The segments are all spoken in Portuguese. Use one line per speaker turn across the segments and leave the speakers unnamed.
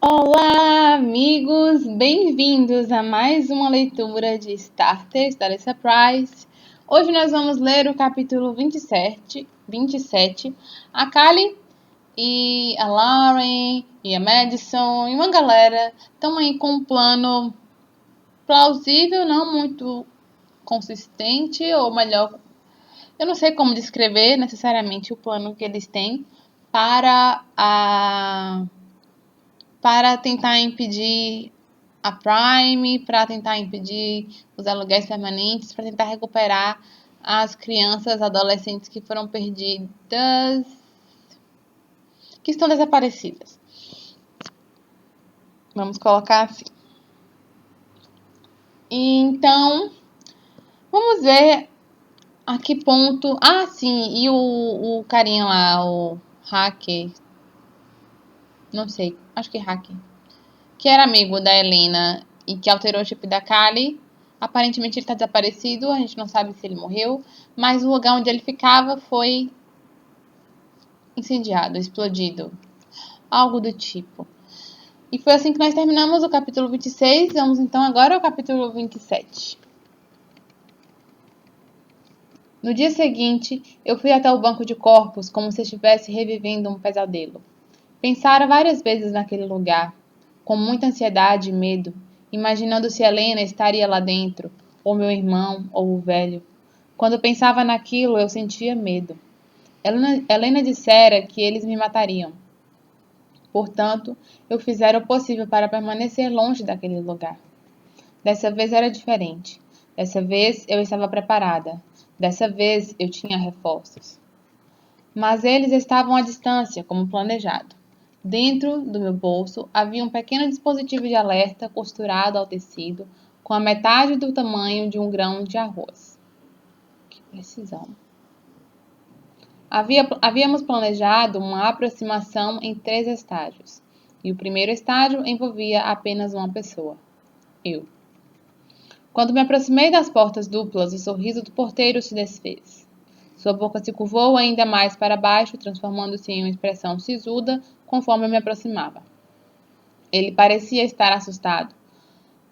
Olá, amigos! Bem-vindos a mais uma leitura de Starters da Alissa Price. Hoje nós vamos ler o capítulo 27. A Callie e a Lauren e a Madison e uma galera estão aí com um plano plausível, não muito consistente, ou melhor, eu não sei como descrever necessariamente o plano que eles têm para tentar impedir a Prime, para tentar impedir os aluguéis permanentes, para tentar recuperar as crianças, adolescentes que foram perdidas, que estão desaparecidas. Vamos colocar assim. Então, vamos ver a que ponto... Ah, sim, e o carinha lá, o hacker, não sei, acho que hacker, que era amigo da Helena e que alterou o chip da Callie. Aparentemente ele está desaparecido, a gente não sabe se ele morreu, mas o lugar onde ele ficava foi incendiado, explodido, algo do tipo. E foi assim que nós terminamos o capítulo 26, vamos então agora ao capítulo 27. No dia seguinte, eu fui até o banco de corpos como se estivesse revivendo um pesadelo. Pensara várias vezes naquele lugar, com muita ansiedade e medo, imaginando se Helena estaria lá dentro, ou meu irmão, ou o velho. Quando pensava naquilo, eu sentia medo. Helena dissera que eles me matariam. Portanto, eu fizera o possível para permanecer longe daquele lugar. Dessa vez era diferente. Dessa vez eu estava preparada. Dessa vez eu tinha reforços. Mas eles estavam à distância, como planejado. Dentro do meu bolso havia um pequeno dispositivo de alerta costurado ao tecido, com a metade do tamanho de um grão de arroz. Que precisão! Havíamos planejado uma aproximação em 3 estágios, e o primeiro estágio envolvia apenas uma pessoa: eu. Quando me aproximei das portas duplas, o sorriso do porteiro se desfez. Sua boca se curvou ainda mais para baixo, transformando-se em uma expressão sisuda conforme eu me aproximava. Ele parecia estar assustado,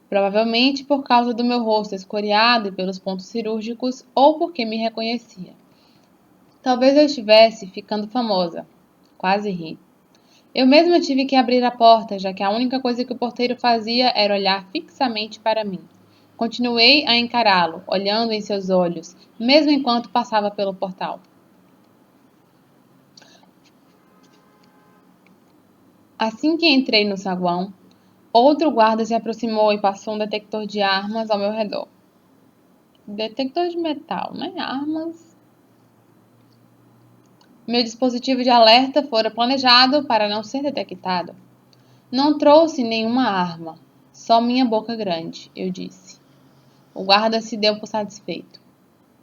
provavelmente por causa do meu rosto escoriado e pelos pontos cirúrgicos, ou porque me reconhecia. Talvez eu estivesse ficando famosa. Quase ri. Eu mesma tive que abrir a porta, já que a única coisa que o porteiro fazia era olhar fixamente para mim. Continuei a encará-lo, olhando em seus olhos, mesmo enquanto passava pelo portal. Assim que entrei no saguão, outro guarda se aproximou e passou um detector de armas ao meu redor. Detector de metal, né? Armas. Meu dispositivo de alerta fora planejado para não ser detectado. Não trouxe nenhuma arma, só minha boca grande, eu disse. O guarda se deu por satisfeito.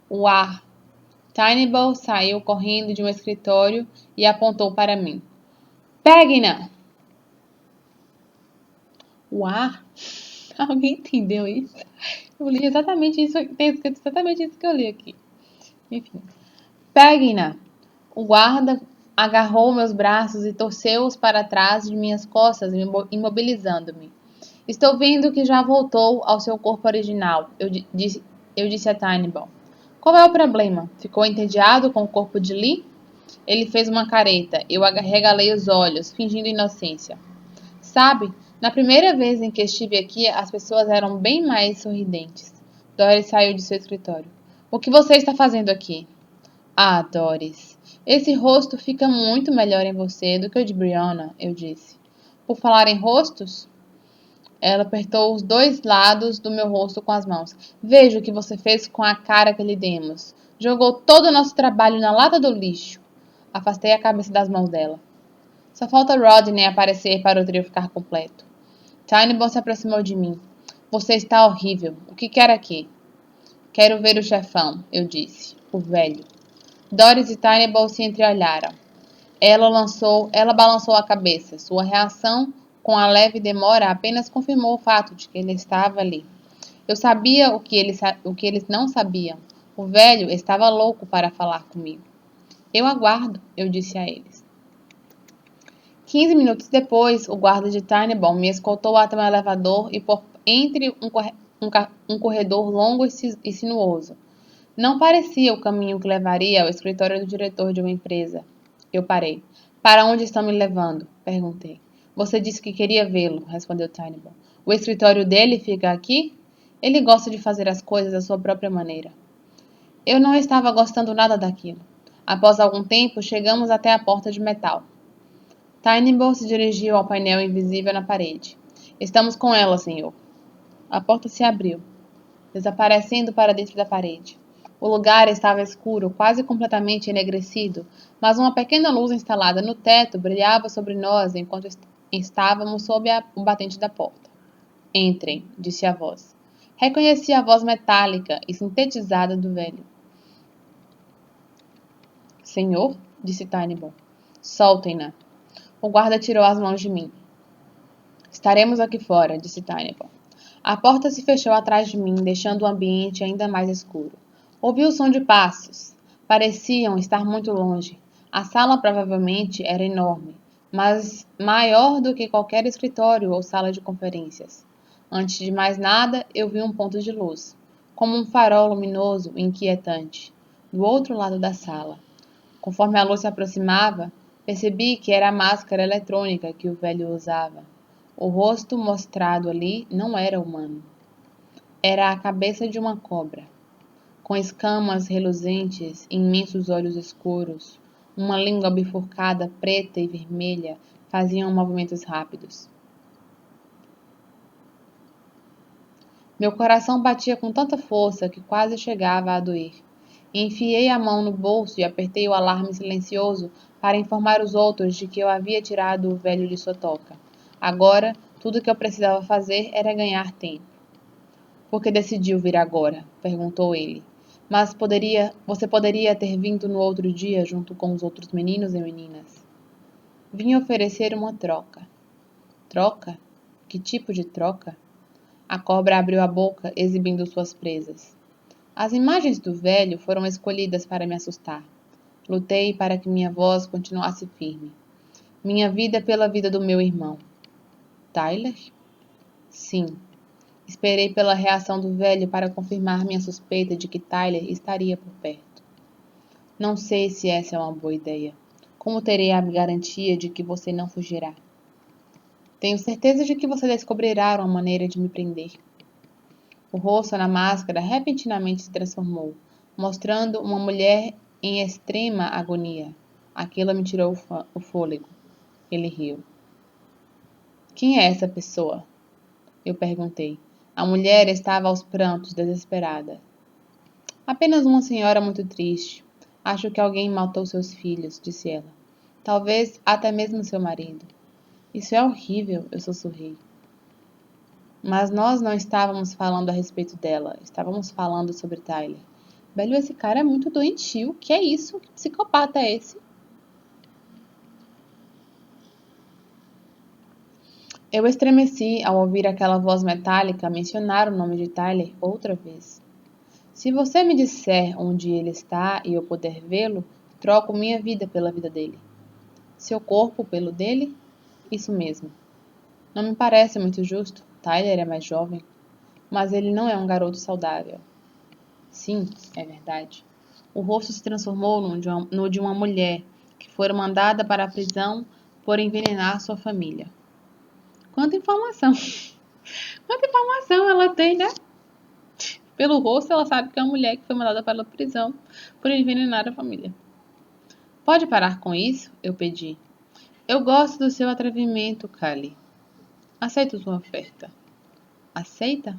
Uar! Tyneball saiu correndo de um escritório e apontou para mim. Pegue-na! Uar? Alguém entendeu isso? Eu li exatamente isso, tem escrito exatamente isso que eu li aqui. Enfim. Pegue-na! O guarda agarrou meus braços e torceu-os para trás de minhas costas, imobilizando-me. Estou vendo que já voltou ao seu corpo original, eu disse a Tyneball. Qual é o problema? Ficou entediado com o corpo de Lee? Ele fez uma careta. Eu regalei os olhos, fingindo inocência. Sabe, na primeira vez em que estive aqui, as pessoas eram bem mais sorridentes. Doris saiu de seu escritório. O que você está fazendo aqui? Ah, Doris, esse rosto fica muito melhor em você do que o de Brianna, eu disse. Por falar em rostos? Ela apertou os 2 lados do meu rosto com as mãos. Veja o que você fez com a cara que lhe demos. Jogou todo o nosso trabalho na lata do lixo. Afastei a cabeça das mãos dela. Só falta Rodney aparecer para o trio ficar completo. Tyneball se aproximou de mim. Você está horrível. O que quer aqui? Quero ver o chefão, eu disse. O velho. Doris e Tyneball se entreolharam. Ela balançou a cabeça. Sua reação, com a leve demora, apenas confirmou o fato de que ele estava ali. Eu sabia o que eles não sabiam. O velho estava louco para falar comigo. Eu aguardo, eu disse a eles. 15 minutos depois, o guarda de Tannenbaum me escoltou até um elevador e por entre um corredor longo e sinuoso. Não parecia o caminho que levaria ao escritório do diretor de uma empresa. Eu parei. Para onde estão me levando? Perguntei. Você disse que queria vê-lo, respondeu Tannenbaum. O escritório dele fica aqui? Ele gosta de fazer as coisas da sua própria maneira. Eu não estava gostando nada daquilo. Após algum tempo, chegamos até a porta de metal. Tannenbaum se dirigiu ao painel invisível na parede. Estamos com ela, senhor. A porta se abriu, desaparecendo para dentro da parede. O lugar estava escuro, quase completamente enegrecido, mas uma pequena luz instalada no teto brilhava sobre nós enquanto estávamos sob o batente da porta. Entrem, disse a voz. Reconheci a voz metálica e sintetizada do velho. Senhor, disse Tannenbaum. Soltem-na. O guarda tirou as mãos de mim. Estaremos aqui fora, disse Tannenbaum. A porta se fechou atrás de mim, deixando o ambiente ainda mais escuro. Ouvi o som de passos. Pareciam estar muito longe. A sala provavelmente era enorme, mas maior do que qualquer escritório ou sala de conferências. Antes de mais nada, eu vi um ponto de luz, como um farol luminoso e inquietante, do outro lado da sala. Conforme a luz se aproximava, percebi que era a máscara eletrônica que o velho usava. O rosto mostrado ali não era humano. Era a cabeça de uma cobra, com escamas reluzentes e imensos olhos escuros. Uma língua bifurcada, preta e vermelha, faziam movimentos rápidos. Meu coração batia com tanta força que quase chegava a doer. Enfiei a mão no bolso e apertei o alarme silencioso para informar os outros de que eu havia tirado o velho de sua toca. Agora, tudo o que eu precisava fazer era ganhar tempo. Por que decidiu vir agora? Perguntou ele. Mas você poderia ter vindo no outro dia junto com os outros meninos e meninas. Vim oferecer uma troca. Troca? Que tipo de troca? A cobra abriu a boca, exibindo suas presas. As imagens do velho foram escolhidas para me assustar. Lutei para que minha voz continuasse firme. Minha vida pela vida do meu irmão. Tyler? Sim. Esperei pela reação do velho para confirmar minha suspeita de que Tyler estaria por perto. Não sei se essa é uma boa ideia. Como terei a garantia de que você não fugirá? Tenho certeza de que você descobrirá uma maneira de me prender. O rosto na máscara repentinamente se transformou, mostrando uma mulher em extrema agonia. Aquilo me tirou o fôlego. Ele riu. Quem é essa pessoa? Eu perguntei. A mulher estava aos prantos, desesperada. Apenas uma senhora muito triste. Acho que alguém matou seus filhos, disse ela. Talvez até mesmo seu marido. Isso é horrível, eu sussurrei. Mas nós não estávamos falando a respeito dela, estávamos falando sobre Tyler. Velho, esse cara é muito doentio. Que é isso? Que psicopata é esse? Eu estremeci ao ouvir aquela voz metálica mencionar o nome de Tyler outra vez. Se você me disser onde ele está e eu puder vê-lo, troco minha vida pela vida dele. Seu corpo pelo dele? Isso mesmo. Não me parece muito justo. Tyler é mais jovem. Mas ele não é um garoto saudável. Sim, é verdade. O rosto se transformou no de uma mulher que fora mandada para a prisão por envenenar sua família. Quanta informação! Quanta informação ela tem, né? Pelo rosto, ela sabe que é uma mulher que foi mandada para a prisão por envenenar a família. Pode parar com isso? Eu pedi. Eu gosto do seu atrevimento, Kali. Aceito sua oferta. Aceita?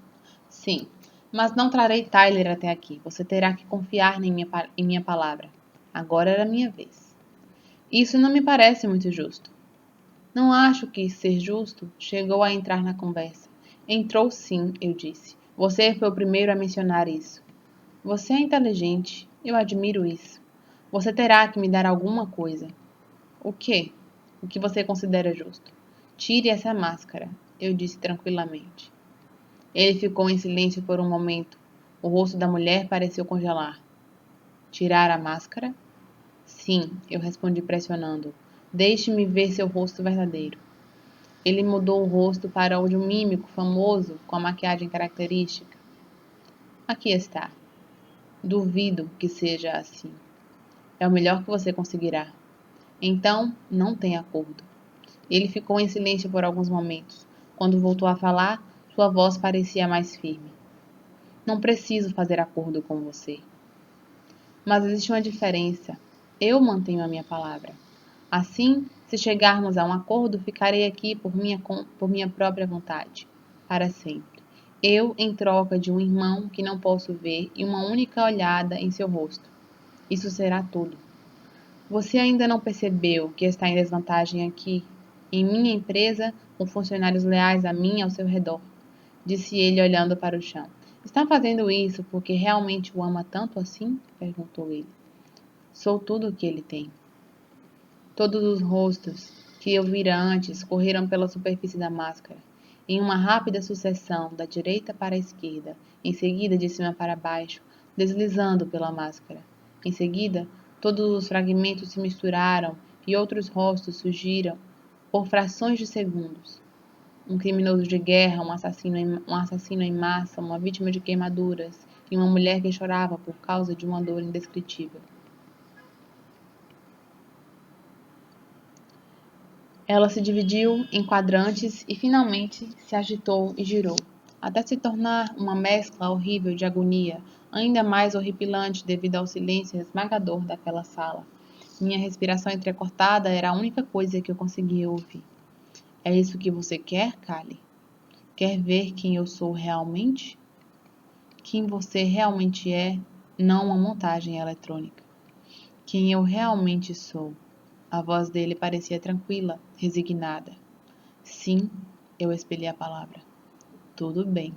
Sim, mas não trarei Tyler até aqui. Você terá que confiar em minha palavra. Agora era minha vez. Isso não me parece muito justo. Não acho que ser justo chegou a entrar na conversa. Entrou sim, eu disse. Você foi o primeiro a mencionar isso. Você é inteligente. Eu admiro isso. Você terá que me dar alguma coisa. O quê? O que você considera justo? Tire essa máscara, eu disse tranquilamente. Ele ficou em silêncio por um momento. O rosto da mulher pareceu congelar. Tirar a máscara? Sim, eu respondi pressionando. Deixe-me ver seu rosto verdadeiro. Ele mudou o rosto para o de um mímico famoso com a maquiagem característica. Aqui está. Duvido que seja assim. É o melhor que você conseguirá. Então, não tem acordo. Ele ficou em silêncio por alguns momentos. Quando voltou a falar, sua voz parecia mais firme. Não preciso fazer acordo com você. Mas existe uma diferença. Eu mantenho a minha palavra. Assim, se chegarmos a um acordo, ficarei aqui por minha própria vontade, para sempre. Eu, em troca de um irmão que não posso ver e uma única olhada em seu rosto. Isso será tudo. Você ainda não percebeu que está em desvantagem aqui, em minha empresa, com funcionários leais a mim e ao seu redor, disse ele olhando para o chão. Está fazendo isso porque realmente o ama tanto assim? Perguntou ele. Sou tudo o que ele tem. Todos os rostos que eu vira antes correram pela superfície da máscara, em uma rápida sucessão, da direita para a esquerda, em seguida de cima para baixo, deslizando pela máscara. Em seguida, todos os fragmentos se misturaram e outros rostos surgiram por frações de segundos. Um criminoso de guerra, um assassino em massa, uma vítima de queimaduras e uma mulher que chorava por causa de uma dor indescritível. Ela se dividiu em quadrantes e finalmente se agitou e girou, até se tornar uma mescla horrível de agonia, ainda mais horripilante devido ao silêncio esmagador daquela sala. Minha respiração entrecortada era a única coisa que eu conseguia ouvir. É isso que você quer, Callie? Quer ver quem eu sou realmente? Quem você realmente é, não uma montagem eletrônica. Quem eu realmente sou. A voz dele parecia tranquila, resignada. Sim, eu expeli a palavra. Tudo bem.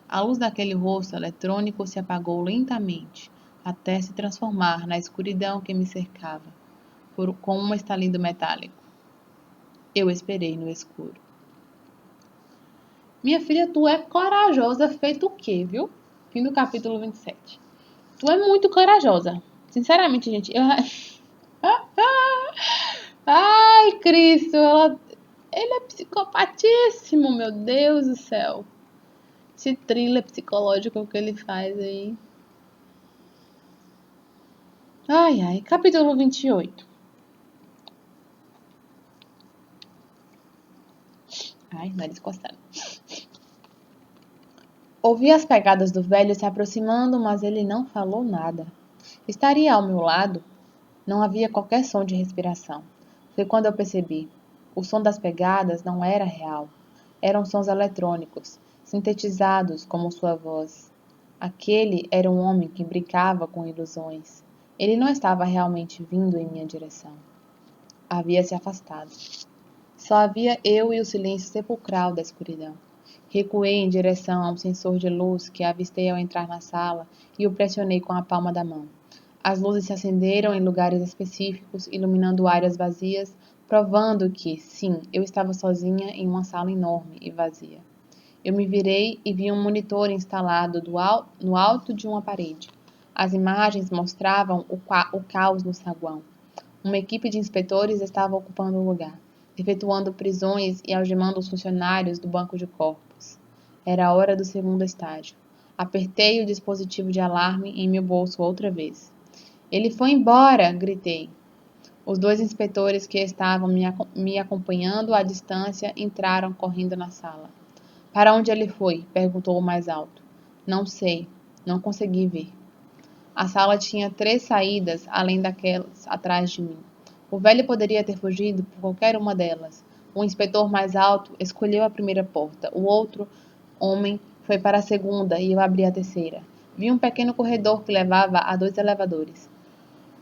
A luz daquele rosto eletrônico se apagou lentamente, até se transformar na escuridão que me cercava, com um estalido metálico. Eu esperei no escuro. Minha filha, tu é corajosa feito o quê, viu? Fim do capítulo 27. Tu é muito corajosa. Sinceramente, gente, eu... Ai, Cristo, ele é psicopatíssimo, meu Deus do céu. Esse thriller psicológico que ele faz aí. Ai, ai. Capítulo 28. Ai, nariz coçado. Ouvi as pegadas do velho se aproximando, mas ele não falou nada. Estaria ao meu lado? Não havia qualquer som de respiração. Foi quando eu percebi. O som das pegadas não era real. Eram sons eletrônicos, sintetizados como sua voz. Aquele era um homem que brincava com ilusões. Ele não estava realmente vindo em minha direção. Havia se afastado. Só havia eu e o silêncio sepulcral da escuridão. Recuei em direção a um sensor de luz que avistei ao entrar na sala e o pressionei com a palma da mão. As luzes se acenderam em lugares específicos, iluminando áreas vazias, provando que, sim, eu estava sozinha em uma sala enorme e vazia. Eu me virei e vi um monitor instalado no alto de uma parede. As imagens mostravam o caos no saguão. Uma equipe de inspetores estava ocupando o lugar, efetuando prisões e algemando os funcionários do banco de corpos. Era a hora do segundo estágio. Apertei o dispositivo de alarme em meu bolso outra vez. Ele foi embora! Gritei. Os dois inspetores que estavam me acompanhando à distância entraram correndo na sala. Para onde ele foi? Perguntou o mais alto. Não sei. Não consegui ver. A sala tinha 3 saídas, além daquelas atrás de mim. O velho poderia ter fugido por qualquer uma delas. O inspetor mais alto escolheu a primeira porta. O outro homem foi para a segunda e eu abri a terceira. Vi um pequeno corredor que levava a 2 elevadores.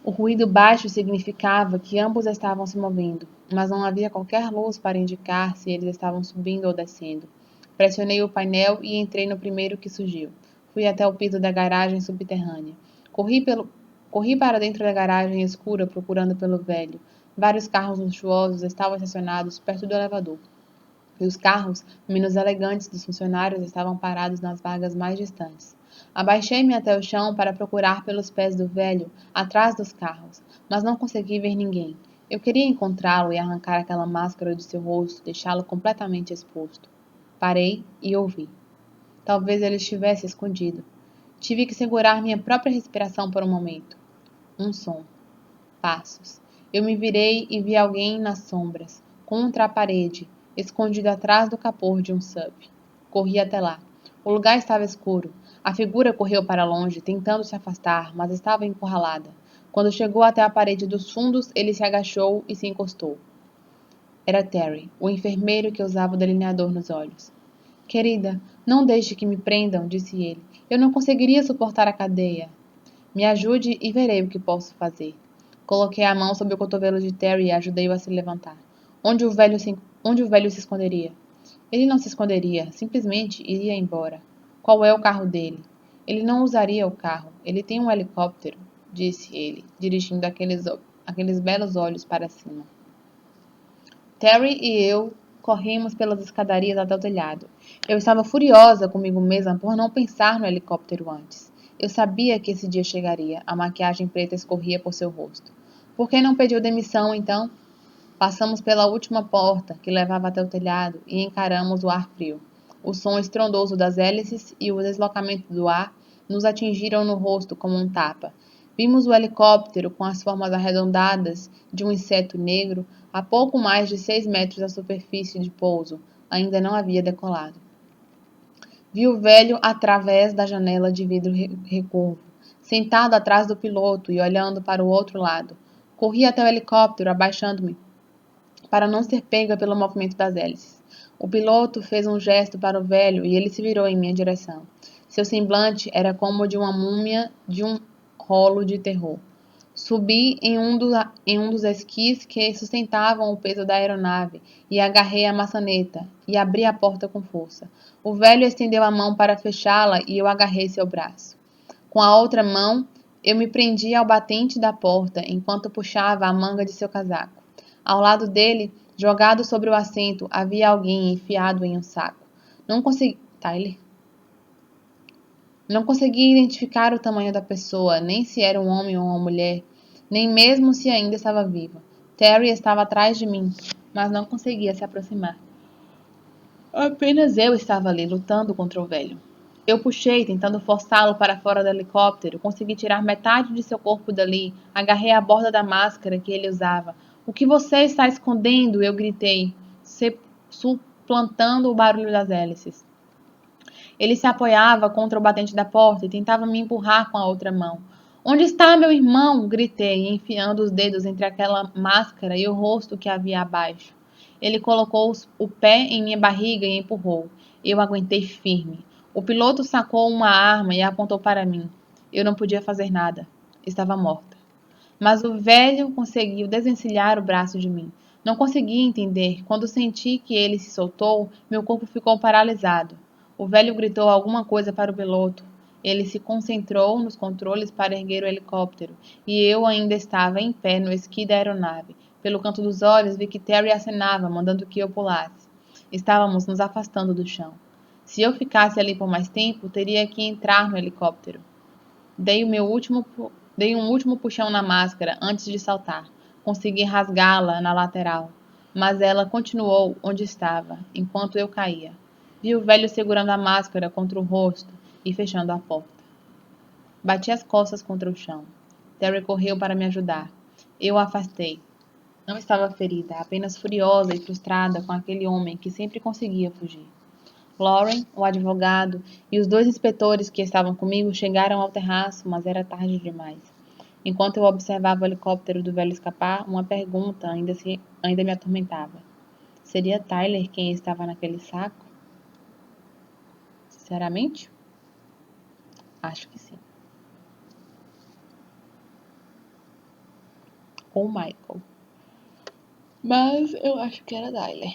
O ruído baixo significava que ambos estavam se movendo, mas não havia qualquer luz para indicar se eles estavam subindo ou descendo. Pressionei o painel e entrei no primeiro que surgiu. Fui até o piso da garagem subterrânea. Corri para dentro da garagem escura procurando pelo velho. Vários carros luxuosos estavam estacionados perto do elevador. E os carros menos elegantes dos funcionários estavam parados nas vagas mais distantes. Abaixei-me até o chão para procurar pelos pés do velho, atrás dos carros, mas não consegui ver ninguém. Eu queria encontrá-lo e arrancar aquela máscara de seu rosto, deixá-lo completamente exposto. Parei e ouvi. Talvez ele estivesse escondido. Tive que segurar minha própria respiração por um momento. Um som. Passos. Eu me virei e vi alguém nas sombras, contra a parede, escondido atrás do capô de um sub. Corri até lá. O lugar estava escuro. A figura correu para longe, tentando se afastar, mas estava encurralada. Quando chegou até a parede dos fundos, ele se agachou e se encostou. Era Terry, o enfermeiro que usava o delineador nos olhos. Querida, não deixe que me prendam, disse ele. Eu não conseguiria suportar a cadeia. Me ajude e verei o que posso fazer. Coloquei a mão sobre o cotovelo de Terry e ajudei-o a se levantar. Onde o velho se esconderia? Ele não se esconderia, simplesmente iria embora. Qual é o carro dele? Ele não usaria o carro. Ele tem um helicóptero, disse ele, dirigindo aqueles belos olhos para cima. Terry e eu corremos pelas escadarias até o telhado. Eu estava furiosa comigo mesma por não pensar no helicóptero antes. Eu sabia que esse dia chegaria. A maquiagem preta escorria por seu rosto. Por que não pediu demissão, então? Passamos pela última porta, que levava até o telhado, e encaramos o ar frio. O som estrondoso das hélices e o deslocamento do ar nos atingiram no rosto como um tapa. Vimos o helicóptero com as formas arredondadas de um inseto negro a pouco mais de 6 metros da superfície de pouso. Ainda não havia decolado. Vi o velho através da janela de vidro recurvo, sentado atrás do piloto e olhando para o outro lado. Corri até o helicóptero, abaixando-me para não ser pega pelo movimento das hélices. O piloto fez um gesto para o velho e ele se virou em minha direção. Seu semblante era como o de uma múmia de um rolo de terror. Subi em um dos esquis que sustentavam o peso da aeronave e agarrei a maçaneta e abri a porta com força. O velho estendeu a mão para fechá-la e eu agarrei seu braço. Com a outra mão, eu me prendi ao batente da porta enquanto puxava a manga de seu casaco. Ao lado dele, jogado sobre o assento, havia alguém enfiado em um saco. Não consegui... Tyler? Não conseguia identificar o tamanho da pessoa, nem se era um homem ou uma mulher, nem mesmo se ainda estava viva. Terry estava atrás de mim, mas não conseguia se aproximar. Apenas eu estava ali, lutando contra o velho. Eu puxei, tentando forçá-lo para fora do helicóptero. Consegui tirar metade de seu corpo dali. Agarrei a borda da máscara que ele usava. O que você está escondendo? Eu gritei, suplantando o barulho das hélices. Ele se apoiava contra o batente da porta e tentava me empurrar com a outra mão. Onde está meu irmão? Gritei, enfiando os dedos entre aquela máscara e o rosto que havia abaixo. Ele colocou o pé em minha barriga e empurrou. Eu aguentei firme. O piloto sacou uma arma e apontou para mim. Eu não podia fazer nada. Estava morta. Mas o velho conseguiu desvencilhar o braço de mim. Não conseguia entender. Quando senti que ele se soltou, meu corpo ficou paralisado. O velho gritou alguma coisa para o piloto. Ele se concentrou nos controles para erguer o helicóptero, e eu ainda estava em pé no esqui da aeronave. Pelo canto dos olhos, vi que Terry acenava, mandando que eu pulasse. Estávamos nos afastando do chão. Se eu ficasse ali por mais tempo, teria que entrar no helicóptero. Dei um último puxão na máscara antes de saltar. Consegui rasgá-la na lateral, mas ela continuou onde estava, enquanto eu caía. Vi o velho segurando a máscara contra o rosto e fechando a porta. Bati as costas contra o chão. Terry correu para me ajudar. Eu a afastei. Não estava ferida, apenas furiosa e frustrada com aquele homem que sempre conseguia fugir. Lauren, o advogado, e os 2 inspetores que estavam comigo chegaram ao terraço, mas era tarde demais. Enquanto eu observava o helicóptero do velho escapar, uma pergunta ainda me atormentava. Seria Tyler quem estava naquele saco? Sinceramente? Acho que sim. Ou Michael. Mas eu acho que era Tyler.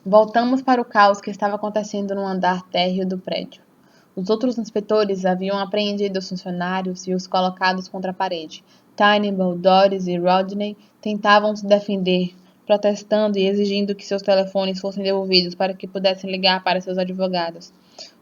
Voltamos para o caos que estava acontecendo no andar térreo do prédio. Os outros inspetores haviam apreendido os funcionários e os colocados contra a parede. Tyneball, Doris e Rodney tentavam se defender, protestando e exigindo que seus telefones fossem devolvidos para que pudessem ligar para seus advogados.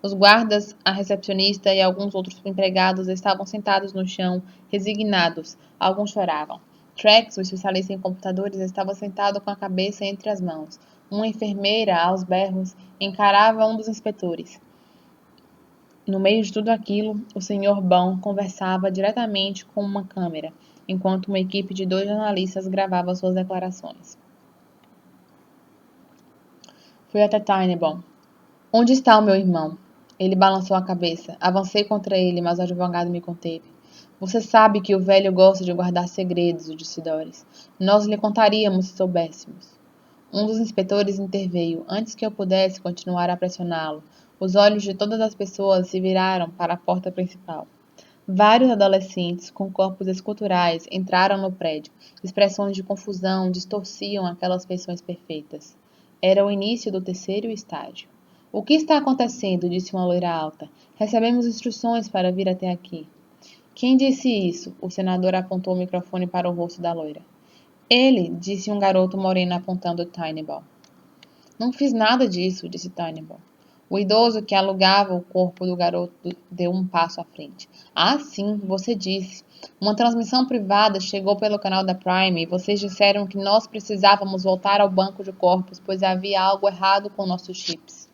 Os guardas, a recepcionista e alguns outros empregados estavam sentados no chão, resignados. Alguns choravam. Trax, o especialista em computadores, estava sentado com a cabeça entre as mãos. Uma enfermeira, aos berros, encarava um dos inspetores. No meio de tudo aquilo, o Sr. Bond conversava diretamente com uma câmera, enquanto uma equipe de 2 jornalistas gravava suas declarações. Fui até Tannenbaum. Onde está o meu irmão? Ele balançou a cabeça. Avancei contra ele, mas o advogado me conteve. Você sabe que o velho gosta de guardar segredos, disse Doris. Nós lhe contaríamos se soubéssemos. Um dos inspetores interveio, antes que eu pudesse continuar a pressioná-lo. Os olhos de todas as pessoas se viraram para a porta principal. Vários adolescentes com corpos esculturais entraram no prédio. Expressões de confusão distorciam aquelas feições perfeitas. Era o início do terceiro estágio. O que está acontecendo? Disse uma loira alta. Recebemos instruções para vir até aqui. Quem disse isso? O senador apontou o microfone para o rosto da loira. Ele, disse um garoto moreno apontando Tannenbaum. Não fiz nada disso, disse Tannenbaum. O idoso que alugava o corpo do garoto deu um passo à frente. Ah, sim, você disse. Uma transmissão privada chegou pelo canal da Prime e vocês disseram que nós precisávamos voltar ao banco de corpos, pois havia algo errado com nossos chips.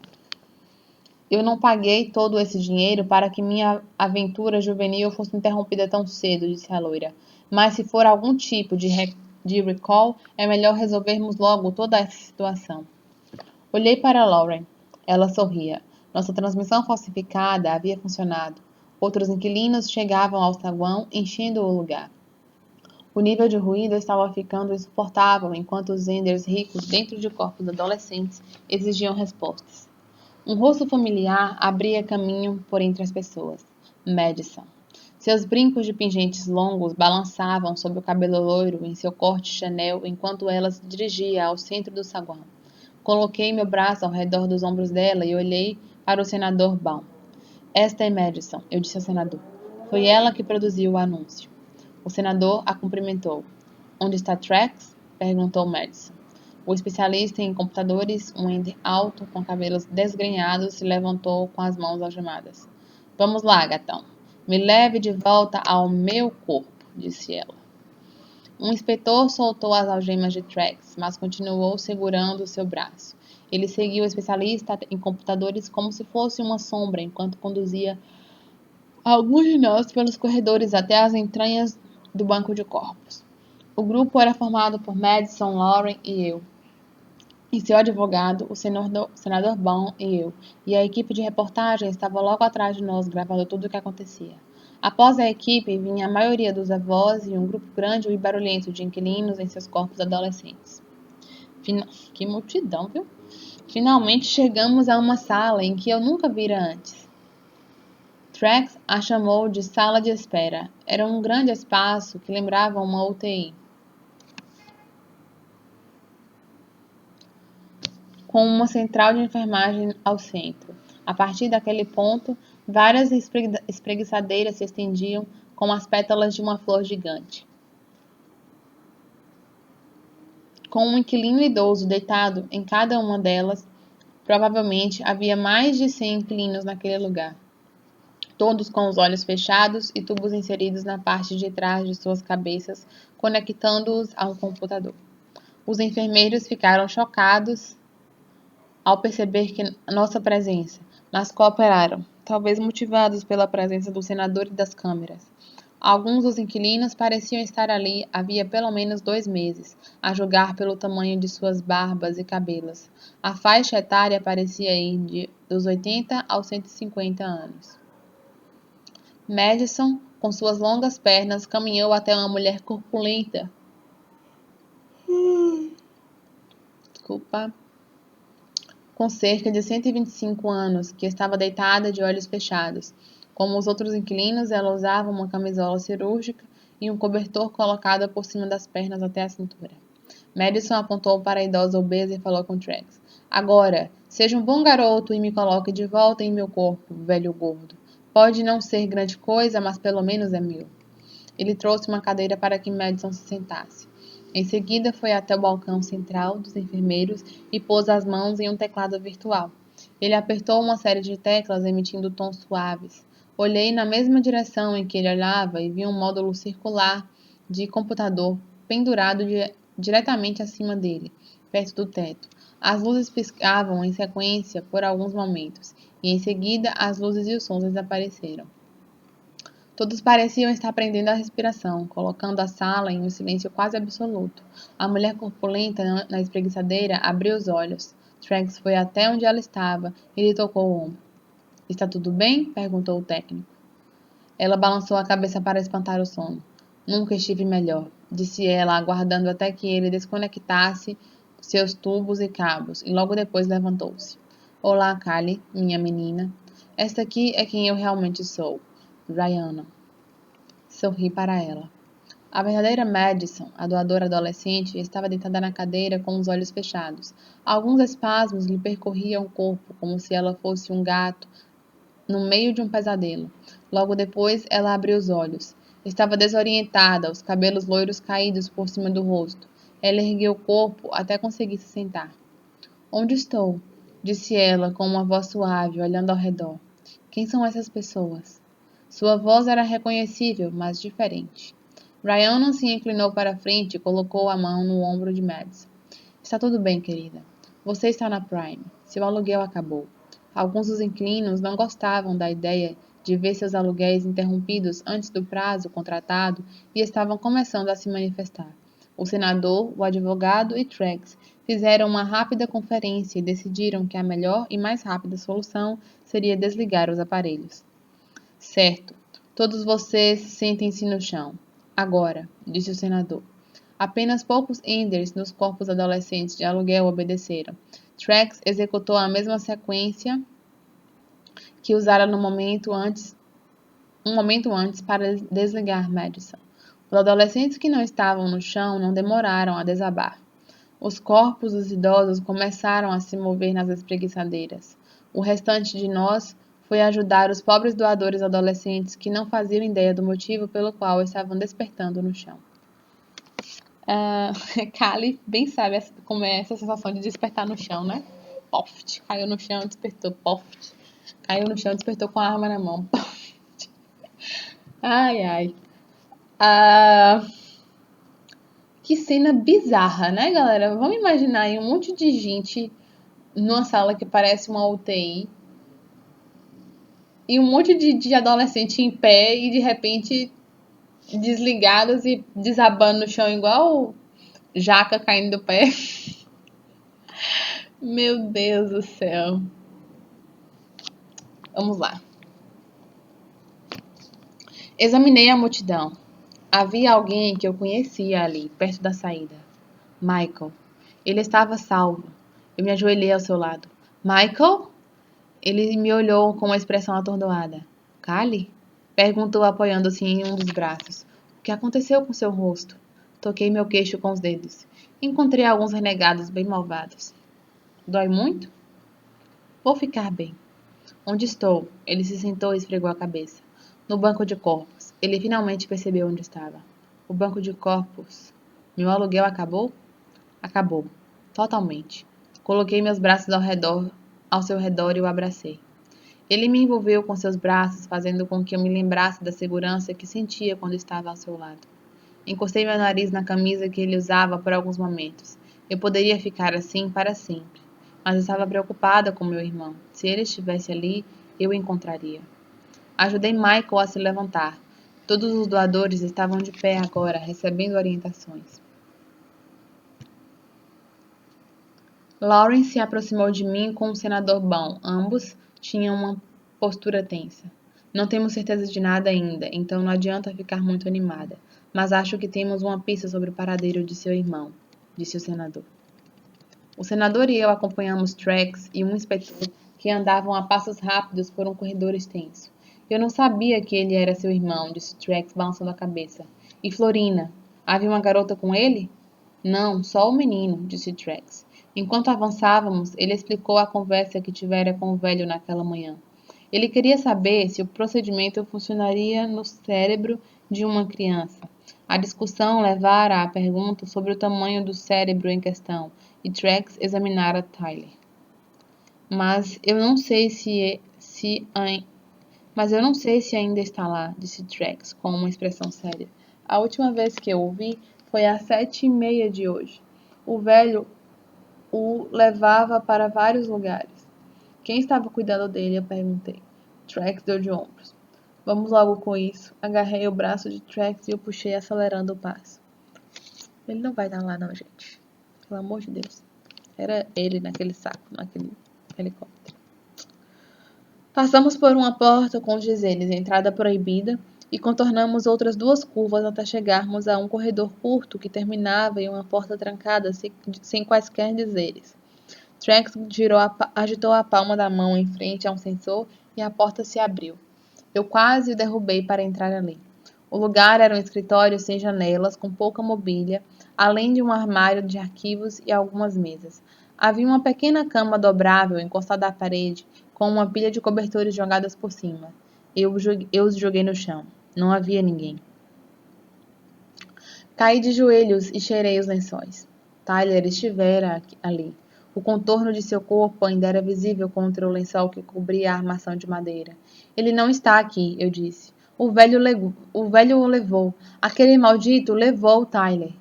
Eu não paguei todo esse dinheiro para que minha aventura juvenil fosse interrompida tão cedo, disse a loira. Mas se for algum tipo de recall, é melhor resolvermos logo toda essa situação. Olhei para Lauren. Ela sorria. Nossa transmissão falsificada havia funcionado. Outros inquilinos chegavam ao saguão, enchendo o lugar. O nível de ruído estava ficando insuportável enquanto os Enders ricos dentro de corpos adolescentes exigiam respostas. Um rosto familiar abria caminho por entre as pessoas. Madison. Seus brincos de pingentes longos balançavam sob o cabelo loiro em seu corte Chanel enquanto ela se dirigia ao centro do saguão. Coloquei meu braço ao redor dos ombros dela e olhei para o senador Baum. Esta é Madison, eu disse ao senador. Foi ela que produziu o anúncio. O senador a cumprimentou. Onde está Trax? Perguntou Madison. O especialista em computadores, um ender alto, com cabelos desgrenhados, se levantou com as mãos algemadas. Vamos lá, gatão. Me leve de volta ao meu corpo, disse ela. Um inspetor soltou as algemas de Trax, mas continuou segurando seu braço. Ele seguiu o especialista em computadores como se fosse uma sombra, enquanto conduzia alguns de nós pelos corredores até as entranhas do banco de corpos. O grupo era formado por Madison, Lauren e eu. E seu advogado, o senador Baum e eu, e a equipe de reportagem estava logo atrás de nós, gravando tudo o que acontecia. Após a equipe, vinha a maioria dos avós e um grupo grande e barulhento de inquilinos em seus corpos adolescentes. Que multidão, viu? Finalmente chegamos a uma sala em que eu nunca vira antes. Trax a chamou de sala de espera. Era um grande espaço que lembrava uma UTI. Com uma central de enfermagem ao centro. A partir daquele ponto, várias espreguiçadeiras se estendiam como as pétalas de uma flor gigante. Com um inquilino idoso deitado em cada uma delas, provavelmente havia mais de 100 inquilinos naquele lugar, todos com os olhos fechados e tubos inseridos na parte de trás de suas cabeças, conectando-os a um computador. Os enfermeiros ficaram chocados ao perceber que nossa presença, mas cooperaram, talvez motivados pela presença do senador e das câmeras. Alguns dos inquilinos pareciam estar ali havia pelo menos 2 meses, a julgar pelo tamanho de suas barbas e cabelos. A faixa etária parecia ir dos 80 aos 150 anos. Madison, com suas longas pernas, caminhou até uma mulher corpulenta. Desculpa. Com cerca de 125 anos, que estava deitada de olhos fechados. Como os outros inquilinos, ela usava uma camisola cirúrgica e um cobertor colocado por cima das pernas até a cintura. Madison apontou para a idosa obesa e falou com Trax. Agora, seja um bom garoto e me coloque de volta em meu corpo, velho gordo. Pode não ser grande coisa, mas pelo menos é meu. Ele trouxe uma cadeira para que Madison se sentasse. Em seguida, foi até o balcão central dos enfermeiros e pôs as mãos em um teclado virtual. Ele apertou uma série de teclas emitindo tons suaves. Olhei na mesma direção em que ele olhava e vi um módulo circular de computador pendurado diretamente acima dele, perto do teto. As luzes piscavam em sequência por alguns momentos, e em seguida as luzes e os sons desapareceram. Todos pareciam estar prendendo a respiração, colocando a sala em um silêncio quase absoluto. A mulher corpulenta na espreguiçadeira abriu os olhos. Trunks foi até onde ela estava e lhe tocou o ombro. Está tudo bem? Perguntou o técnico. Ela balançou a cabeça para espantar o sono. Nunca estive melhor, disse ela, aguardando até que ele desconectasse seus tubos e cabos, e logo depois levantou-se. Olá, Callie, minha menina. Esta aqui é quem eu realmente sou, Ryanna. Sorri para ela. A verdadeira Madison, a doadora adolescente, estava deitada na cadeira com os olhos fechados. Alguns espasmos lhe percorriam o corpo, como se ela fosse um gato no meio de um pesadelo. Logo depois, ela abriu os olhos. Estava desorientada, os cabelos loiros caídos por cima do rosto. Ela ergueu o corpo até conseguir se sentar. Onde estou? Disse ela com uma voz suave, olhando ao redor. Quem são essas pessoas? Sua voz era reconhecível, mas diferente. Ryanna se inclinou para a frente e colocou a mão no ombro de Mads. Está tudo bem, querida. Você está na Prime. Seu aluguel acabou. Alguns dos inquilinos não gostavam da ideia de ver seus aluguéis interrompidos antes do prazo contratado e estavam começando a se manifestar. O senador, o advogado e Trunks fizeram uma rápida conferência e decidiram que a melhor e mais rápida solução seria desligar os aparelhos. Certo. Todos vocês sentem-se no chão. Agora, disse o senador. Apenas poucos Enders nos corpos adolescentes de aluguel obedeceram. Trunks executou a mesma sequência que usara um momento antes para desligar Madison. Os adolescentes que não estavam no chão não demoraram a desabar. Os corpos dos idosos começaram a se mover nas espreguiçadeiras. O restante de nós foi ajudar os pobres doadores adolescentes que não faziam ideia do motivo pelo qual estavam despertando no chão. Callie bem sabe como é essa sensação de despertar no chão, né? Poft. Caiu no chão, despertou. Poft. Caiu no chão, despertou com a arma na mão. Poft. Ai, ai. Que cena bizarra, né, galera? Vamos imaginar aí um monte de gente numa sala que parece uma UTI e um monte de adolescente em pé e de repente desligados e desabando no chão igual jaca caindo do pé. Meu Deus do céu. Vamos lá. Examinei a multidão. Havia alguém que eu conhecia ali, perto da saída. Michael. Ele estava salvo. Eu me ajoelhei ao seu lado. Michael? Ele me olhou com uma expressão atordoada. Callie? Perguntou, apoiando-se em um dos braços. O que aconteceu com seu rosto? Toquei meu queixo com os dedos. Encontrei alguns renegados bem malvados. Dói muito? Vou ficar bem. Onde estou? Ele se sentou e esfregou a cabeça. No banco de corpos. Ele finalmente percebeu onde estava. O banco de corpos. Meu aluguel acabou? Acabou. Totalmente. Coloquei meus braços ao seu redor e o abracei. Ele me envolveu com seus braços, fazendo com que eu me lembrasse da segurança que sentia quando estava ao seu lado. Encostei meu nariz na camisa que ele usava por alguns momentos. Eu poderia ficar assim para sempre. Mas estava preocupada com meu irmão. Se ele estivesse ali, eu o encontraria. Ajudei Michael a se levantar. Todos os doadores estavam de pé agora, recebendo orientações. Lawrence se aproximou de mim com um senador bom. Ambos tinham uma postura tensa. Não temos certeza de nada ainda, então não adianta ficar muito animada. Mas acho que temos uma pista sobre o paradeiro de seu irmão, disse o senador. O senador e eu acompanhamos Trunks e um inspetor que andavam a passos rápidos por um corredor extenso. Eu não sabia que ele era seu irmão, disse Trunks, balançando a cabeça. E Florina? Havia uma garota com ele? Não, só o menino, disse Trunks. Enquanto avançávamos, ele explicou a conversa que tivera com o velho naquela manhã. Ele queria saber se o procedimento funcionaria no cérebro de uma criança. A discussão levara à pergunta sobre o tamanho do cérebro em questão, e Trunks examinara Tyler. Mas eu não sei mas eu não sei se ainda está lá, disse Trax com uma expressão séria. A última vez que eu o vi foi às 7h30 de hoje. O velho o levava para vários lugares. Quem estava cuidando dele? Eu perguntei. Trax deu de ombros. Vamos logo com isso. Agarrei o braço de Trax e o puxei acelerando o passo. Ele não vai estar lá não, gente. Pelo amor de Deus. Era ele naquele saco, naquele helicóptero. Passamos por uma porta com dizeres entrada proibida e contornamos outras 2 curvas até chegarmos a um corredor curto que terminava em uma porta trancada sem quaisquer dizeres. Trax agitou a palma da mão em frente a um sensor e a porta se abriu. Eu quase o derrubei para entrar ali. O lugar era um escritório sem janelas, com pouca mobília, além de um armário de arquivos e algumas mesas. Havia uma pequena cama dobrável encostada à parede, com uma pilha de cobertores jogadas por cima. Eu os joguei no chão. Não havia ninguém. Caí de joelhos e cheirei os lençóis. Tyler estivera ali. O contorno de seu corpo ainda era visível contra o lençol que cobria a armação de madeira. Ele não está aqui, eu disse. O velho o levou. Aquele maldito levou Tyler.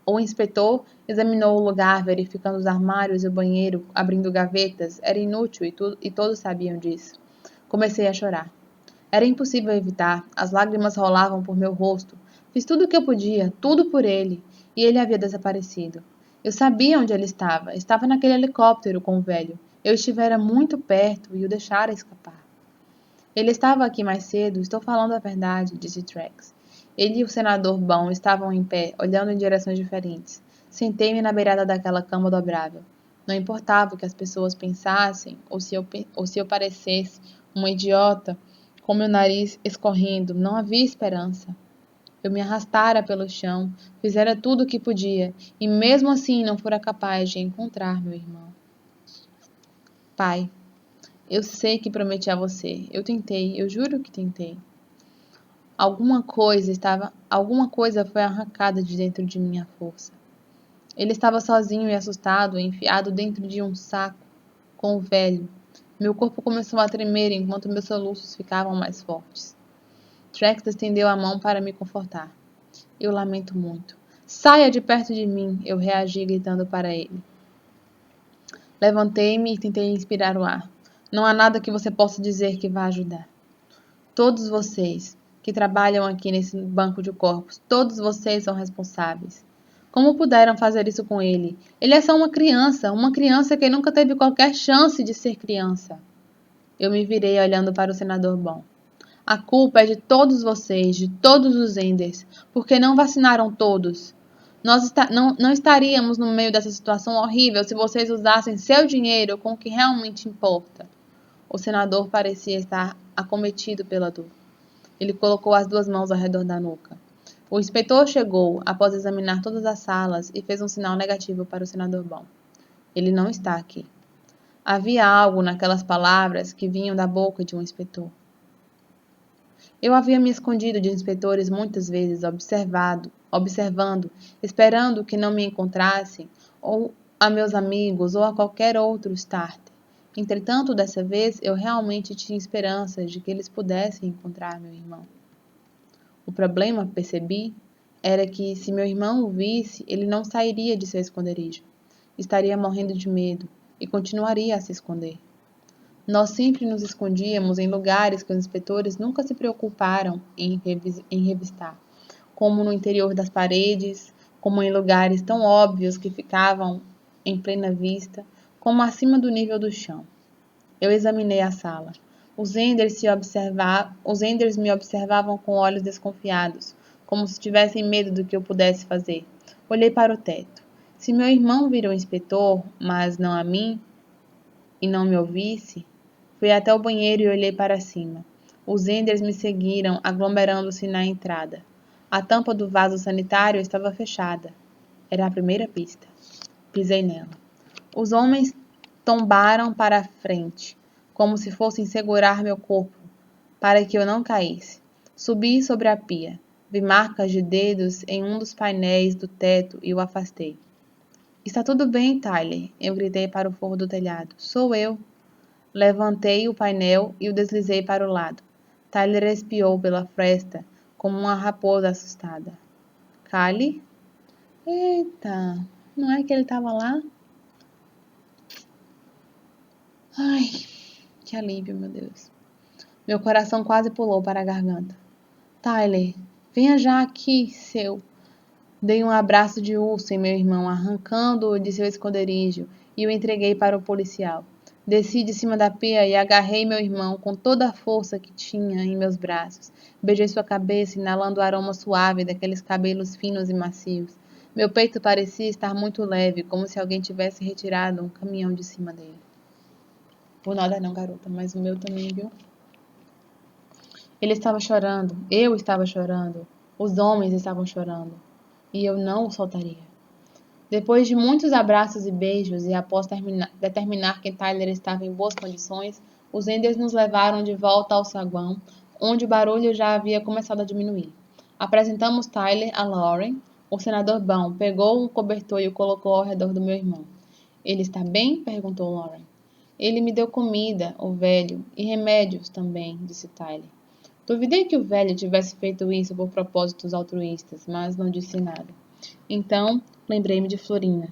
O inspetor examinou o lugar, verificando os armários e o banheiro, abrindo gavetas. Era inútil e todos sabiam disso. Comecei a chorar. Era impossível evitar. As lágrimas rolavam por meu rosto. Fiz tudo o que eu podia, tudo por ele, e ele havia desaparecido. Eu sabia onde ele estava. Estava naquele helicóptero com o velho. Eu estivera muito perto e o deixara escapar. Ele estava aqui mais cedo, estou falando a verdade, disse Trax. Ele e o senador Bão estavam em pé, olhando em direções diferentes. Sentei-me na beirada daquela cama dobrável. Não importava o que as pessoas pensassem ou se eu parecesse uma idiota com meu nariz escorrendo, não havia esperança. Eu me arrastara pelo chão, fizera tudo o que podia, e mesmo assim não fora capaz de encontrar meu irmão. Pai, eu sei que prometi a você. Eu tentei, eu juro que tentei. Alguma coisa foi arrancada de dentro de minha força. Ele estava sozinho e assustado, enfiado dentro de um saco com o velho. Meu corpo começou a tremer enquanto meus soluços ficavam mais fortes. Trax estendeu a mão para me confortar. Eu lamento muito. Saia de perto de mim, eu reagi gritando para ele. Levantei-me e tentei inspirar o ar. Não há nada que você possa dizer que vá ajudar. Todos vocês que trabalham aqui nesse banco de corpos, todos vocês são responsáveis. Como puderam fazer isso com ele? Ele é só uma criança que nunca teve qualquer chance de ser criança. Eu me virei olhando para o senador Bom. A culpa é de todos vocês, de todos os Enders, porque não vacinaram todos. Nós não estaríamos no meio dessa situação horrível se vocês usassem seu dinheiro com o que realmente importa. O senador parecia estar acometido pela dor. Ele colocou as 2 mãos ao redor da nuca. O inspetor chegou após examinar todas as salas e fez um sinal negativo para o senador Bom. Ele não está aqui. Havia algo naquelas palavras que vinham da boca de um inspetor. Eu havia me escondido de inspetores muitas vezes, observando, esperando que não me encontrassem, ou a meus amigos, ou a qualquer outro starter. Entretanto, dessa vez, eu realmente tinha esperanças de que eles pudessem encontrar meu irmão. O problema, percebi, era que, se meu irmão o visse, ele não sairia de seu esconderijo. Estaria morrendo de medo e continuaria a se esconder. Nós sempre nos escondíamos em lugares que os inspetores nunca se preocuparam em revistar, como no interior das paredes, como em lugares tão óbvios que ficavam em plena vista, como acima do nível do chão. Eu examinei a sala. Os Enders me observavam com olhos desconfiados, como se tivessem medo do que eu pudesse fazer. Olhei para o teto. Se meu irmão vira o inspetor, mas não a mim, e não me ouvisse, fui até o banheiro e olhei para cima. Os Enders me seguiram, aglomerando-se na entrada. A tampa do vaso sanitário estava fechada. Era a primeira pista. Pisei nela. Os homens tombaram para a frente, como se fossem segurar meu corpo, para que eu não caísse. Subi sobre a pia. Vi marcas de dedos em um dos painéis do teto e o afastei. Está tudo bem, Tyler, eu gritei para o forro do telhado. Sou eu. Levantei o painel e o deslizei para o lado. Tyler espiou pela fresta como uma raposa assustada. Callie? Eita, não é que ele estava lá? Ai, que alívio, meu Deus. Meu coração quase pulou para a garganta. Tyler, venha já aqui, seu. Dei um abraço de urso em meu irmão, arrancando-o de seu esconderijo, e o entreguei para o policial. Desci de cima da pia e agarrei meu irmão com toda a força que tinha em meus braços. Beijei sua cabeça, inalando o aroma suave daqueles cabelos finos e macios. Meu peito parecia estar muito leve, como se alguém tivesse retirado um caminhão de cima dele. Por nada não, garota, mas o meu também, viu? Ele estava chorando, eu estava chorando, os homens estavam chorando, e eu não o soltaria. Depois de muitos abraços e beijos, e após determinar que Tyler estava em boas condições, os Enders nos levaram de volta ao saguão, onde o barulho já havia começado a diminuir. Apresentamos Tyler a Lauren. O senador Baum pegou um cobertor e o colocou ao redor do meu irmão. Ele está bem? Perguntou Lauren. Ele me deu comida, o velho, e remédios também, disse Tyler. Duvidei que o velho tivesse feito isso por propósitos altruístas, mas não disse nada. Então, lembrei-me de Florina.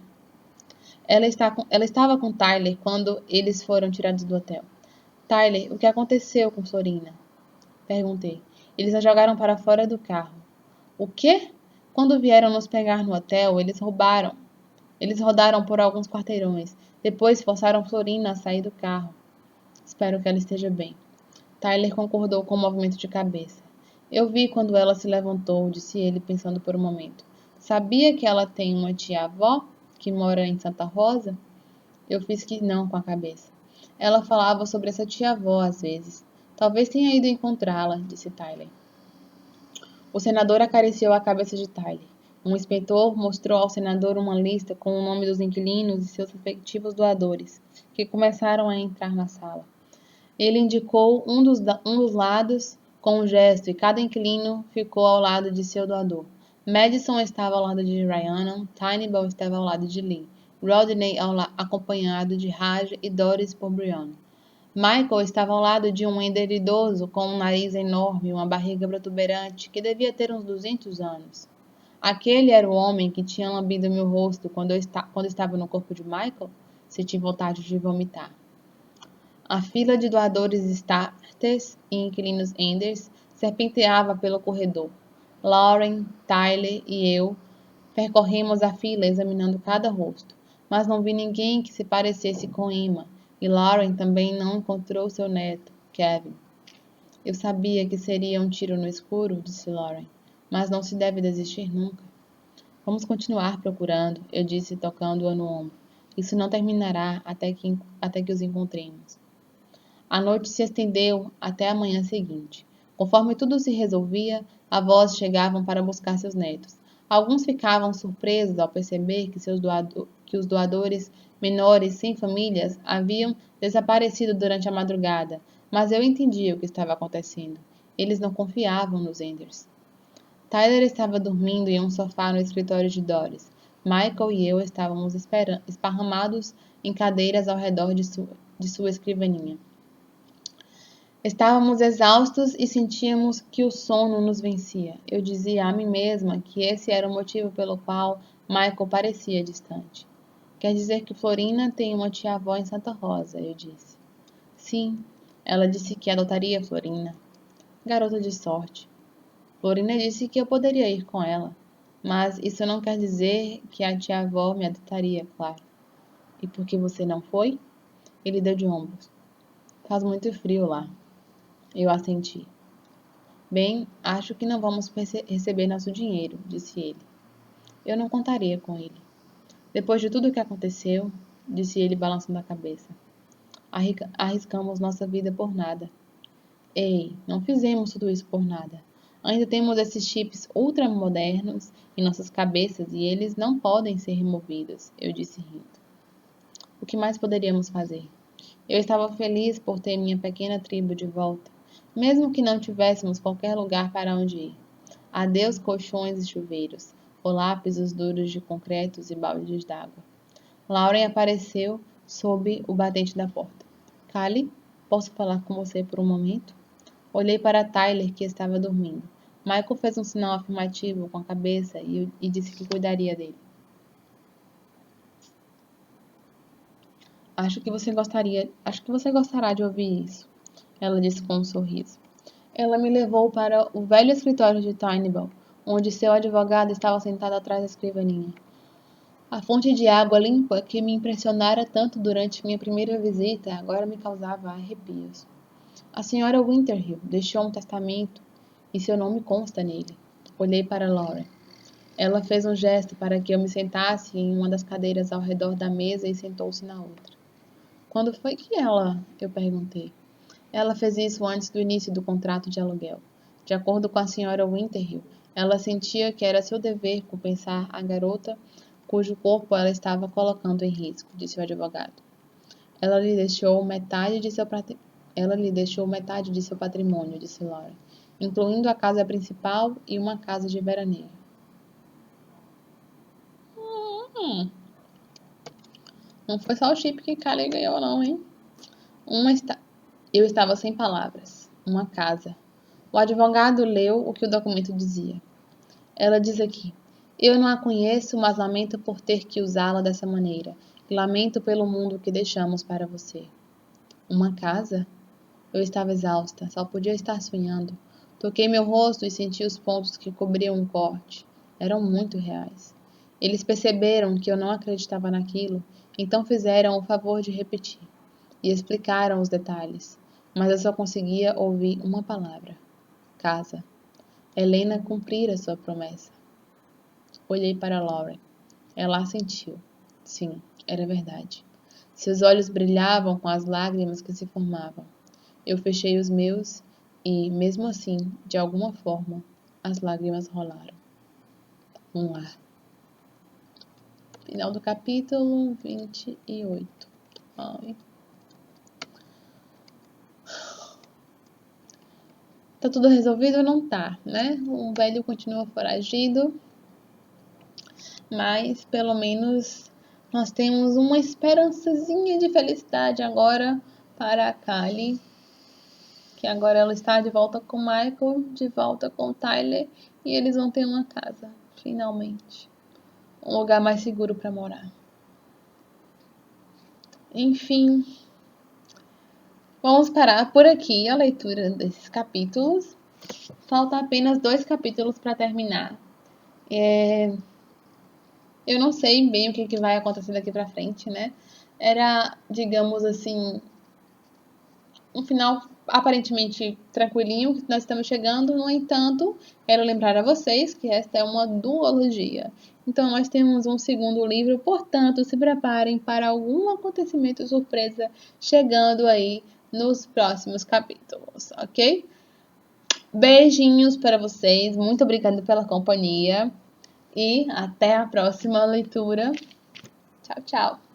Ela estava com Tyler quando eles foram tirados do hotel. Tyler, o que aconteceu com Florina? Perguntei. Eles a jogaram para fora do carro. O quê? Quando vieram nos pegar no hotel, eles roubaram. Eles rodaram por alguns quarteirões. Depois forçaram Florina a sair do carro. Espero que ela esteja bem. Tyler concordou com o movimento de cabeça. Eu vi quando ela se levantou, disse ele, pensando por um momento. Sabia que ela tem uma tia-avó que mora em Santa Rosa? Eu fiz que não com a cabeça. Ela falava sobre essa tia-avó às vezes. Talvez tenha ido encontrá-la, disse Tyler. O senador acariciou a cabeça de Tyler. Um inspetor mostrou ao senador uma lista com o nome dos inquilinos e seus respectivos doadores, que começaram a entrar na sala. Ele indicou um dos lados com um gesto e cada inquilino ficou ao lado de seu doador. Madison estava ao lado de Rhiannon, Tyneball estava ao lado de Lee, Rodney acompanhado de Raj e Doris por Brianna. Michael estava ao lado de um Ender idoso com um nariz enorme e uma barriga protuberante que devia ter uns 200 anos. Aquele era o homem que tinha lambido meu rosto quando estava no corpo de Michael? Senti vontade de vomitar. A fila de doadores starters e inquilinos Enders serpenteava pelo corredor. Lauren, Tyler e eu percorremos a fila examinando cada rosto, mas não vi ninguém que se parecesse com Emma, e Lauren também não encontrou seu neto, Kevin. Eu sabia que seria um tiro no escuro, disse Lauren, mas não se deve desistir nunca. Vamos continuar procurando, eu disse tocando-a no ombro. Isso não terminará até que os encontremos. A noite se estendeu até a manhã seguinte. Conforme tudo se resolvia, avós chegavam para buscar seus netos. Alguns ficavam surpresos ao perceber que os doadores menores sem famílias haviam desaparecido durante a madrugada, mas eu entendia o que estava acontecendo. Eles não confiavam nos Enders. Tyler estava dormindo em um sofá no escritório de Doris. Michael e eu estávamos esparramados em cadeiras ao redor de sua escrivaninha. Estávamos exaustos e sentíamos que o sono nos vencia. Eu dizia a mim mesma que esse era o motivo pelo qual Michael parecia distante. Quer dizer que Florina tem uma tia-avó em Santa Rosa, eu disse. Sim, ela disse que adotaria Florina. Garota de sorte. Florina disse que eu poderia ir com ela, mas isso não quer dizer que a tia-avó me adotaria, claro. E por que você não foi? Ele deu de ombros. Faz muito frio lá. Eu assenti. Bem, acho que não vamos receber nosso dinheiro, disse ele. Eu não contaria com ele. Depois de tudo o que aconteceu, disse ele balançando a cabeça, arriscamos nossa vida por nada. Ei, não fizemos tudo isso por nada. Ainda temos esses chips ultramodernos em nossas cabeças e eles não podem ser removidos, eu disse rindo. O que mais poderíamos fazer? Eu estava feliz por ter minha pequena tribo de volta, mesmo que não tivéssemos qualquer lugar para onde ir. Adeus colchões e chuveiros, ou lápis duros de concretos e baldes d'água. Lauren apareceu sob o batente da porta. Callie, posso falar com você por um momento? Olhei para Tyler, que estava dormindo. Michael fez um sinal afirmativo com a cabeça e disse que cuidaria dele. Acho que você gostará de ouvir isso, ela disse com um sorriso. Ela me levou para o velho escritório de Tyneball, onde seu advogado estava sentado atrás da escrivaninha. A fonte de água limpa que me impressionara tanto durante minha primeira visita agora me causava arrepios. A senhora Winterhill deixou um testamento e seu nome consta nele. Olhei para Laura. Ela fez um gesto para que eu me sentasse em uma das cadeiras ao redor da mesa e sentou-se na outra. Quando foi que ela? Eu perguntei. Ela fez isso antes do início do contrato de aluguel. De acordo com a senhora Winterhill, ela sentia que era seu dever compensar a garota cujo corpo ela estava colocando em risco, disse o advogado. Ela lhe deixou metade de seu patrimônio, disse Laura, incluindo a casa principal e uma casa de veraneio. Não foi só o chip que Callie ganhou, não, hein? Eu estava sem palavras. Uma casa. O advogado leu o que o documento dizia. Ela diz aqui: eu não a conheço, mas lamento por ter que usá-la dessa maneira. E lamento pelo mundo que deixamos para você. Uma casa? Eu estava exausta, só podia estar sonhando. Toquei meu rosto e senti os pontos que cobriam o corte. Eram muito reais. Eles perceberam que eu não acreditava naquilo, então fizeram o favor de repetir. E explicaram os detalhes. Mas eu só conseguia ouvir uma palavra: casa. Helena cumprira sua promessa. Olhei para Lauren. Ela assentiu. Sim, era verdade. Seus olhos brilhavam com as lágrimas que se formavam. Eu fechei os meus e, mesmo assim, de alguma forma, as lágrimas rolaram. Um lar. Final do capítulo 28. Ai. Tá tudo resolvido? Não tá, né? O velho continua foragido, mas pelo menos nós temos uma esperançazinha de felicidade agora para a Callie, que agora ela está de volta com o Michael, de volta com o Tyler, e eles vão ter uma casa, finalmente. Um lugar mais seguro para morar. Enfim, vamos parar por aqui a leitura desses capítulos. Falta apenas 2 capítulos para terminar. Eu não sei bem o que vai acontecer daqui para frente, né? Era, digamos assim, um final aparentemente tranquilinho que nós estamos chegando. No entanto, quero lembrar a vocês que esta é uma duologia. Então, nós temos um segundo livro, portanto, se preparem para algum acontecimento surpresa chegando aí nos próximos capítulos, ok? Beijinhos para vocês, muito obrigada pela companhia e até a próxima leitura. Tchau, tchau!